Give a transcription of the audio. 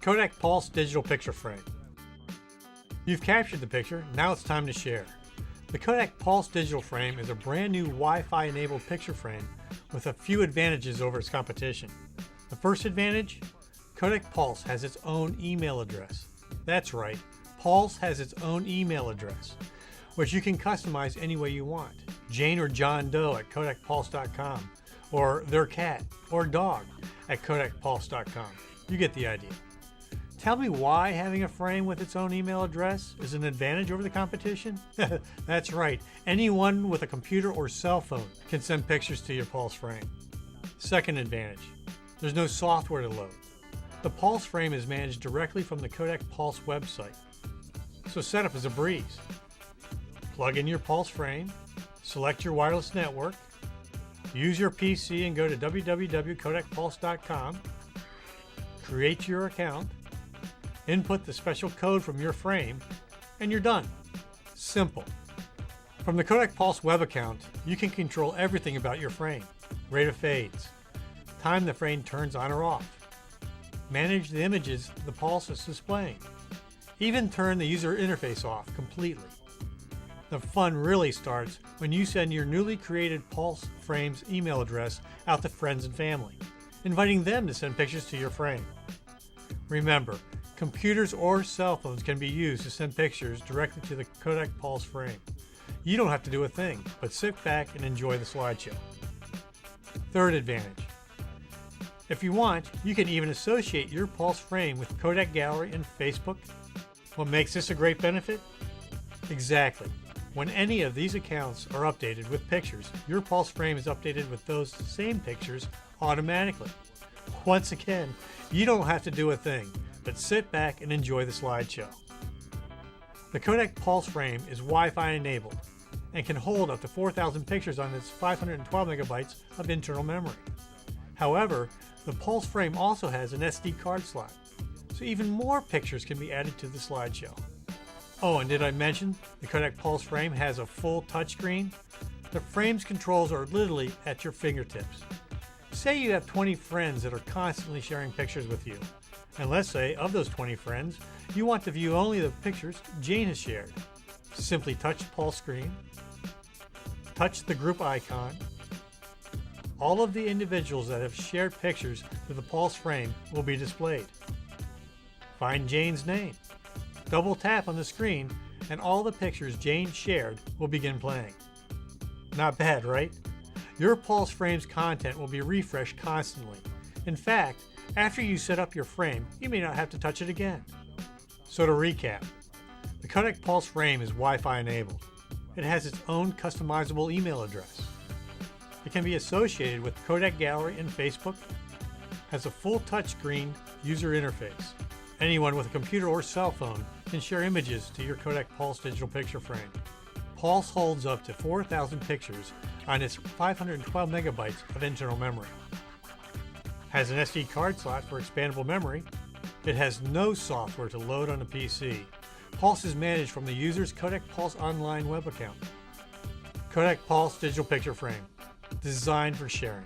Kodak Pulse Digital Picture Frame. You've captured the picture, now it's time to share. The Kodak Pulse Digital Frame is a brand new Wi-Fi enabled picture frame with a few advantages over its competition. The first advantage? Kodak Pulse has its own email address. That's right, Pulse has its own email address, which you can customize any way you want. Jane or John Doe at kodakpulse.com, or their cat or dog at kodakpulse.com. You get the idea. Tell me why having a frame with its own email address is an advantage over the competition? That's right, anyone with a computer or cell phone can send pictures to your Pulse frame. Second advantage, there's no software to load. The Pulse frame is managed directly from the Kodak Pulse website, so setup is a breeze. Plug in your Pulse frame, select your wireless network, use your PC and go to www.kodakpulse.com, create your account, input the special code from your frame, and you're done. Simple. From the Kodak Pulse web account, you can control everything about your frame. Rate of fades, time the frame turns on or off, manage the images the Pulse is displaying, even turn the user interface off completely. The fun really starts when you send your newly created Pulse frame's email address out to friends and family, inviting them to send pictures to your frame. Remember, computers or cell phones can be used to send pictures directly to the Kodak Pulse frame. You don't have to do a thing, but sit back and enjoy the slideshow. Third advantage. If you want, you can even associate your Pulse frame with Kodak Gallery and Facebook. What makes this a great benefit? Exactly. When any of these accounts are updated with pictures, your Pulse frame is updated with those same pictures automatically. Once again, you don't have to do a thing, but sit back and enjoy the slideshow. The Kodak Pulse frame is Wi-Fi enabled and can hold up to 4,000 pictures on its 512 megabytes of internal memory. However, the Pulse frame also has an SD card slot, so even more pictures can be added to the slideshow. Oh, and did I mention the Kodak Pulse frame has a full touchscreen? The frame's controls are literally at your fingertips. Say you have 20 friends that are constantly sharing pictures with you. And let's say, of those 20 friends, you want to view only the pictures Jane has shared. Simply touch the Pulse screen, touch the group icon. All of the individuals that have shared pictures to the Pulse frame will be displayed. Find Jane's name. Double tap on the screen and all the pictures Jane shared will begin playing. Not bad, right? Your Pulse frame's content will be refreshed constantly. In fact, after you set up your frame, you may not have to touch it again. So to recap, the Kodak Pulse frame is Wi-Fi enabled. It has its own customizable email address. It can be associated with Kodak Gallery and Facebook, has a full touchscreen user interface. Anyone with a computer or cell phone can share images to your Kodak Pulse digital picture frame. Pulse holds up to 4,000 pictures on its 512 megabytes of internal memory. Has an SD card slot for expandable memory. It has no software to load on a PC. Pulse is managed from the user's Kodak Pulse online web account. Kodak Pulse digital picture frame, designed for sharing.